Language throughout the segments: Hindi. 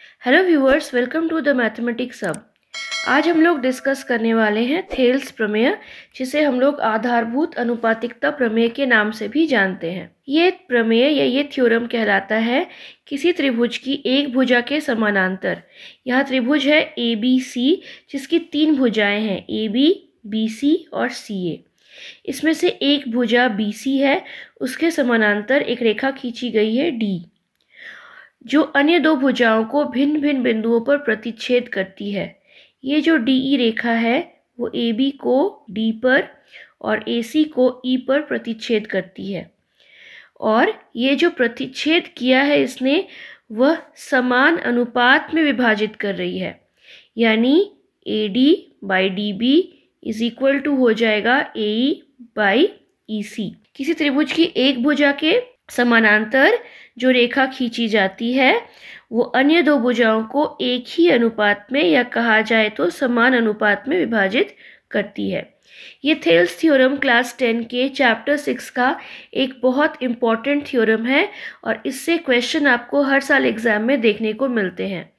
Hello viewers, welcome to the mathematics hub. आज हम लोग डिस्कस करने वाले हैं थेल्स प्रमेय, जिसे हम लोग आधारभूत अनुपातिकता प्रमेय के नाम से भी जानते हैं। ये प्रमेय या ये थ्योरम कहलाता है किसी त्रिभुज की एक भुजा के समानांतर। यह त्रिभुज है ABC, जिसकी तीन भुजाएं हैं AB, BC और CA। इसमें से एक भुजा BC है, उसके समानांतर एक रेखा खींची गई है D, जो अन्य दो भुजाओं को भिन्न भिन्न बिंदुओं पर प्रतिच्छेद करती है। ये जो DE रेखा है वो AB को D पर और AC को E पर प्रतिच्छेद करती है, और ये जो प्रतिच्छेद किया है इसने, वह समान अनुपात में विभाजित कर रही है। यानी AD by DB is equal to हो जाएगा AE बाई EC। किसी त्रिभुज की एक भुजा के समानांतर जो रेखा खींची जाती है वो अन्य दो भुजाओं को एक ही अनुपात में, या कहा जाए तो समान अनुपात में विभाजित करती है। ये थेल्स थ्योरम क्लास 10 के चैप्टर 6 का एक बहुत इम्पॉर्टेंट थ्योरम है, और इससे क्वेश्चन आपको हर साल एग्जाम में देखने को मिलते हैं।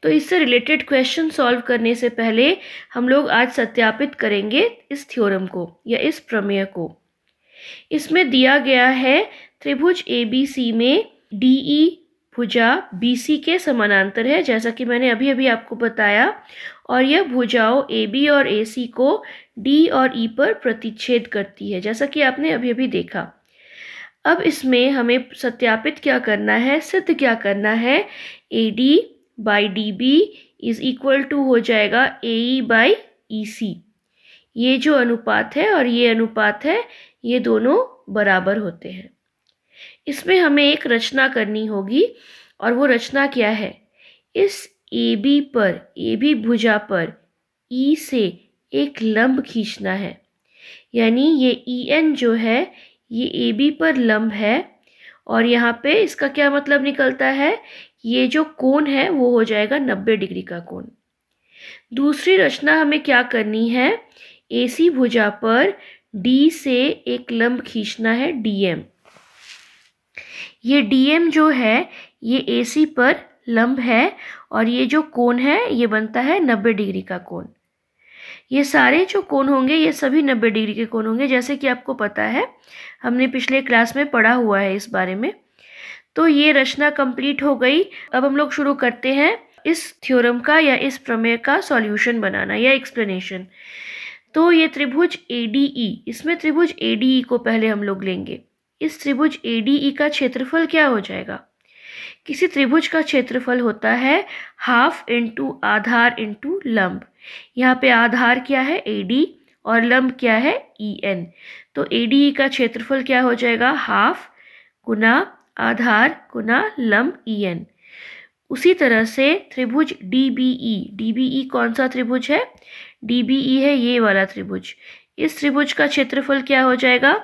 तो इससे रिलेटेड क्वेश्चन सॉल्व करने से पहले हम लोग आज सत्यापित करेंगे इस थ्योरम को या इस प्रमेय को। इसमें दिया गया है त्रिभुज ABC में DE भुजा BC के समानांतर है, जैसा कि मैंने अभी अभी आपको बताया, और यह भुजाओं AB और AC को D और E पर प्रतिच्छेद करती है, जैसा कि आपने अभी अभी देखा। अब इसमें हमें सत्यापित क्या करना है, सिद्ध क्या करना है। AD by DB is equal to हो जाएगा AE बाई EC। ये जो अनुपात है और ये अनुपात है, ये दोनों बराबर होते हैं। इसमें हमें एक रचना करनी होगी, और वो रचना क्या है। इस AB भुजा पर E से एक लंब खींचना है। यानी ये EN जो है ये AB पर लंब है, और यहाँ पे इसका क्या मतलब निकलता है, ये जो कोण है वो हो जाएगा 90 डिग्री का कोण। दूसरी रचना हमें क्या करनी है, AC भुजा पर D से एक लंब खींचना है DM। ये DM जो है ये AC पर लंब है, और ये जो कोण है ये बनता है 90 डिग्री का कोण। ये सारे जो कोण होंगे ये सभी 90 डिग्री के कोण होंगे, जैसे कि आपको पता है, हमने पिछले क्लास में पढ़ा हुआ है इस बारे में। तो ये रचना कंप्लीट हो गई। अब हम लोग शुरू करते हैं इस थ्योरम का या इस प्रमेय का सॉल्यूशन बनाना या एक्सप्लेनेशन। तो ये त्रिभुज ADE, इसमें त्रिभुज ADE को पहले हम लोग लेंगे। इस त्रिभुज ADE का क्षेत्रफल क्या हो जाएगा। किसी त्रिभुज का क्षेत्रफल होता है हाफ इंटू आधार इंटू लंब। यहाँ पे आधार क्या है AD और लंब क्या है EN। तो ADE का क्षेत्रफल क्या हो जाएगा, हाफ गुना आधार गुना लंब EN। उसी तरह से त्रिभुज DBE कौन सा त्रिभुज है, DBE है ये वाला त्रिभुज। इस त्रिभुज का क्षेत्रफल क्या हो जाएगा,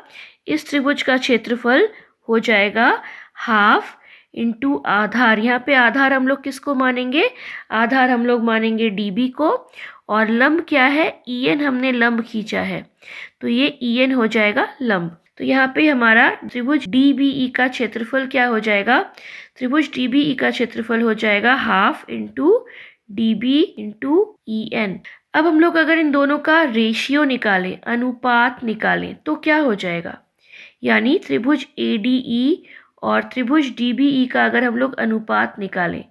इस त्रिभुज का क्षेत्रफल हो जाएगा हाफ इंटू आधार। यहाँ पे आधार हम लोग किसको मानेंगे, आधार हम लोग मानेंगे DB को, और लंब क्या है EN, हमने लंब खींचा है तो ये EN हो जाएगा लंब। तो यहाँ पे हमारा त्रिभुज DBE का क्षेत्रफल क्या हो जाएगा, त्रिभुज DBE का क्षेत्रफल हो जाएगा half into DB into EN। अब हम लोग अगर इन दोनों का रेशियो निकालें, अनुपात निकालें, तो क्या हो जाएगा। यानी त्रिभुज ADE और त्रिभुज DBE का अगर हम लोग अनुपात निकालें,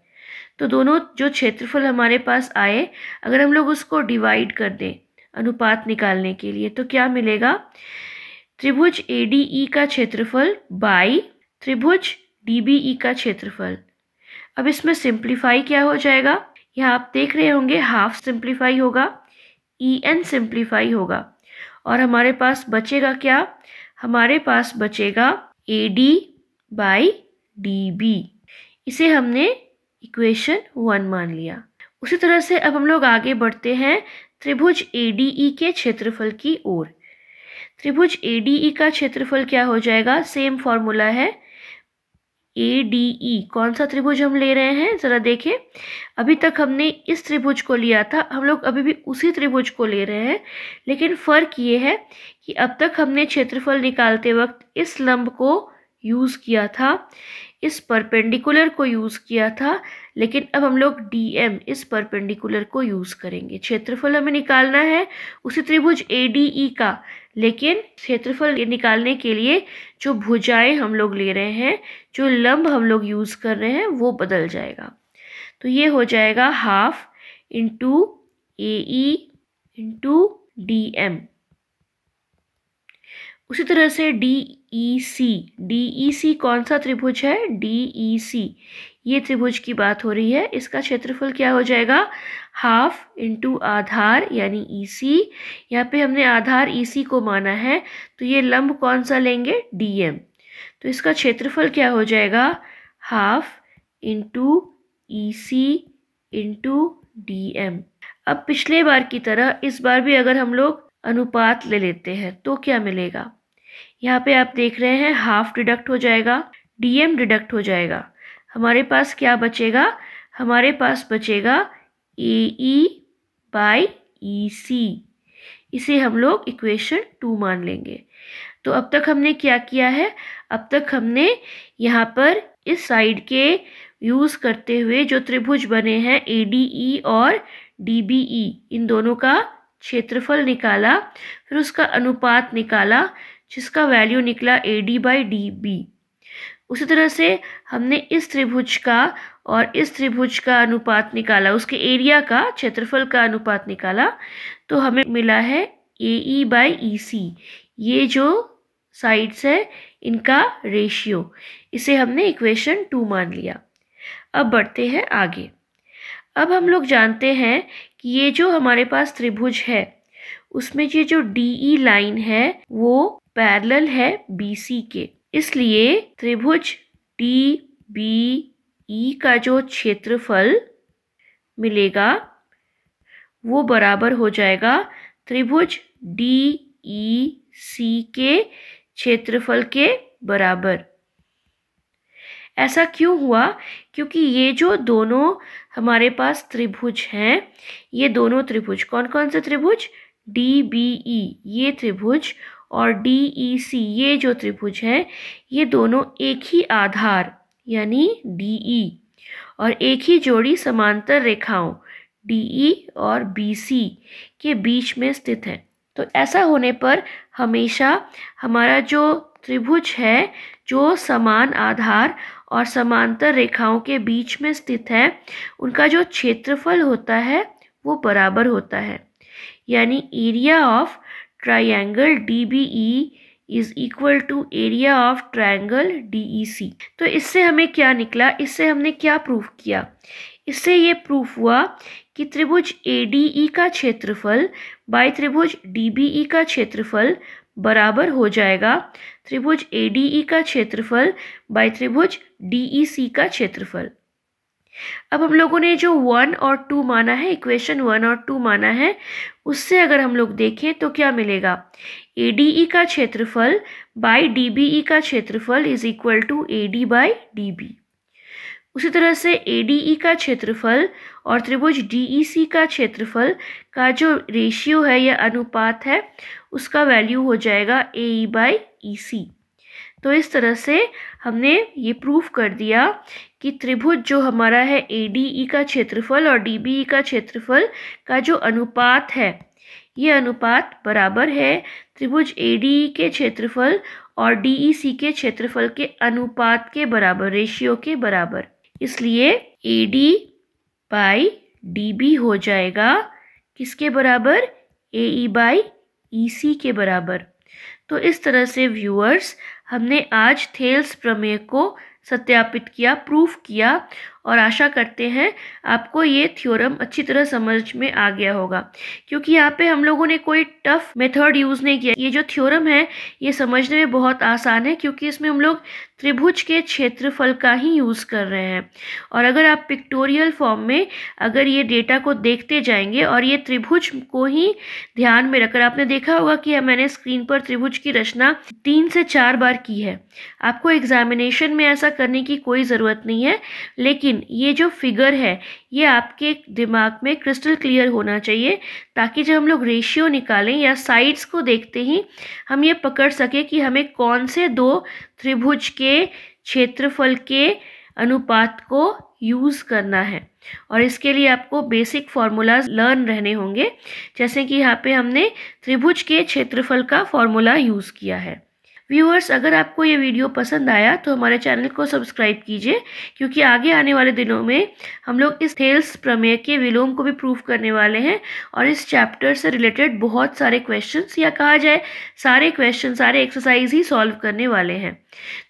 तो दोनों जो क्षेत्रफल हमारे पास आए, अगर हम लोग उसको डिवाइड कर दें अनुपात निकालने के लिए, तो क्या मिलेगा, त्रिभुज ADE का क्षेत्रफल बाई त्रिभुज DBE का क्षेत्रफल। अब इसमें सिंप्लीफाई क्या हो जाएगा, यहाँ आप देख रहे होंगे हाफ सिंप्लीफाई होगा, EN सिंप्लीफाई होगा, और हमारे पास बचेगा क्या, हमारे पास बचेगा AD बाई DB। इसे हमने इक्वेशन 1 मान लिया। उसी तरह से अब हम लोग आगे बढ़ते हैं त्रिभुज ADE के क्षेत्रफल की ओर। त्रिभुज ADE का क्षेत्रफल क्या हो जाएगा, सेम फॉर्मूला है ADE। कौन सा त्रिभुज हम ले रहे हैं जरा देखें, अभी तक हमने इस त्रिभुज को लिया था, हम लोग अभी भी उसी त्रिभुज को ले रहे हैं, लेकिन फ़र्क ये है कि अब तक हमने क्षेत्रफल निकालते वक्त इस लंब को यूज़ किया था, इस परपेंडिकुलर को यूज़ किया था, लेकिन अब हम लोग DM इस परपेंडिकुलर को यूज़ करेंगे। क्षेत्रफल हमें निकालना है उसी त्रिभुज ADE का, लेकिन क्षेत्रफल निकालने के लिए जो भुजाएं हम लोग ले रहे हैं, जो लंब हम लोग यूज़ कर रहे हैं, वो बदल जाएगा। तो ये हो जाएगा half into AE into DM। उसी तरह से DEC कौन सा त्रिभुज है? DEC, ये त्रिभुज की बात हो रही है। इसका क्षेत्रफल क्या हो जाएगा? हाफ इंटू आधार यानी EC। यहाँ पे हमने आधार EC को माना है, तो ये लंब कौन सा लेंगे? DM। तो इसका क्षेत्रफल क्या हो जाएगा? Half into EC into DM। अब पिछले बार की तरह इस बार भी अगर हम लोग अनुपात ले लेते हैं तो क्या मिलेगा? यहाँ पे आप देख रहे हैं हाफ डिडक्ट हो जाएगा, DM डिडक्ट हो जाएगा। हमारे पास क्या बचेगा? हमारे पास बचेगा AE बाई EC। इसे हम लोग इक्वेशन 2 मान लेंगे। तो अब तक हमने क्या किया है? अब तक हमने यहाँ पर इस साइड के यूज़ करते हुए जो त्रिभुज बने हैं ADE और DBE, इन दोनों का क्षेत्रफल निकाला, फिर उसका अनुपात निकाला जिसका वैल्यू निकला AD बाई DB। उसी तरह से हमने इस त्रिभुज का और इस त्रिभुज का अनुपात निकाला, उसके एरिया का क्षेत्रफल का अनुपात निकाला, तो हमें मिला है AE बाई EC। ये जो साइड्स है इनका रेशियो, इसे हमने इक्वेशन 2 मान लिया। अब बढ़ते हैं आगे। अब हम लोग जानते हैं कि ये जो हमारे पास त्रिभुज है उसमें ये जो DE लाइन है वो पैरेलल है BC के, इसलिए त्रिभुज DBE का जो क्षेत्रफल मिलेगा वो बराबर हो जाएगा त्रिभुज DEC के क्षेत्रफल के बराबर। ऐसा क्यों हुआ? क्योंकि ये जो दोनों हमारे पास त्रिभुज हैं, ये दोनों त्रिभुज कौन कौन से त्रिभुज? DBE ये त्रिभुज और DEC ये जो त्रिभुज है, ये दोनों एक ही आधार यानी DE और एक ही जोड़ी समांतर रेखाओं DE और BC के बीच में स्थित है। तो ऐसा होने पर हमेशा हमारा जो त्रिभुज है जो समान आधार और समांतर रेखाओं के बीच में स्थित है, उनका जो क्षेत्रफल होता है वो बराबर होता है। यानी area of triangle DBE is equal to area of triangle DEC। तो इससे हमें क्या निकला? इससे हमने क्या प्रूफ किया? इससे ये प्रूफ हुआ कि त्रिभुज ADE का क्षेत्रफल बाय त्रिभुज DBE का क्षेत्रफल बराबर हो जाएगा त्रिभुज ADE का क्षेत्रफल बाय त्रिभुज DEC का क्षेत्रफल। अब हम लोगों ने जो 1 और 2 माना है, इक्वेशन 1 और 2 माना है, उससे अगर हम लोग देखें तो क्या मिलेगा? ADE का क्षेत्रफल बाय DBE का क्षेत्रफल is equal to AD by DB। उसी तरह से ADE का क्षेत्रफल और त्रिभुज DEC का क्षेत्रफल का जो रेशियो है या अनुपात है, उसका वैल्यू हो जाएगा AE बाई EC। तो इस तरह से हमने ये प्रूफ कर दिया कि त्रिभुज जो हमारा है ADE का क्षेत्रफल और DBE का क्षेत्रफल का जो अनुपात है, ये अनुपात बराबर है त्रिभुज ADE के क्षेत्रफल और DEC के क्षेत्रफल के अनुपात के बराबर, रेशियो के बराबर। इसलिए AD बाई DB हो जाएगा किसके बराबर? AE बाई EC के बराबर। तो इस तरह से व्यूअर्स हमने आज थेल्स प्रमेय को सत्यापित किया, प्रूफ किया, और आशा करते हैं आपको ये थ्योरम अच्छी तरह समझ में आ गया होगा, क्योंकि यहाँ पे हम लोगों ने कोई टफ मेथड यूज़ नहीं किया। ये जो थ्योरम है ये समझने में बहुत आसान है, क्योंकि इसमें हम लोग त्रिभुज के क्षेत्रफल का ही यूज़ कर रहे हैं। और अगर आप पिक्टोरियल फॉर्म में अगर ये डेटा को देखते जाएंगे और ये त्रिभुज को ही ध्यान में रखकर, आपने देखा होगा कि मैंने स्क्रीन पर त्रिभुज की रचना 3 से 4 बार की है। आपको एग्जामिनेशन में ऐसा करने की कोई ज़रूरत नहीं है, लेकिन ये जो फिगर है ये आपके दिमाग में क्रिस्टल क्लियर होना चाहिए, ताकि जब हम लोग रेशियो निकालें या साइड्स को देखते ही हम ये पकड़ सके कि हमें कौन से दो त्रिभुज के क्षेत्रफल के अनुपात को यूज़ करना है और इसके लिए आपको बेसिक फार्मूलाज लर्न रहने होंगे। जैसे कि यहाँ पे हमने त्रिभुज के क्षेत्रफल का फार्मूला यूज़ किया है। व्यूअर्स, अगर आपको ये वीडियो पसंद आया तो हमारे चैनल को सब्सक्राइब कीजिए, क्योंकि आगे आने वाले दिनों में हम लोग इस थेल्स प्रमेय के विलोम को भी प्रूव करने वाले हैं और इस चैप्टर से रिलेटेड बहुत सारे क्वेश्चंस, या कहा जाए सारे क्वेश्चन, सारे एक्सरसाइज ही सॉल्व करने वाले हैं।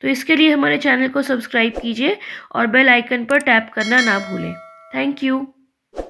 तो इसके लिए हमारे चैनल को सब्सक्राइब कीजिए और बेल आइकन पर टैप करना ना भूलें। Thank you.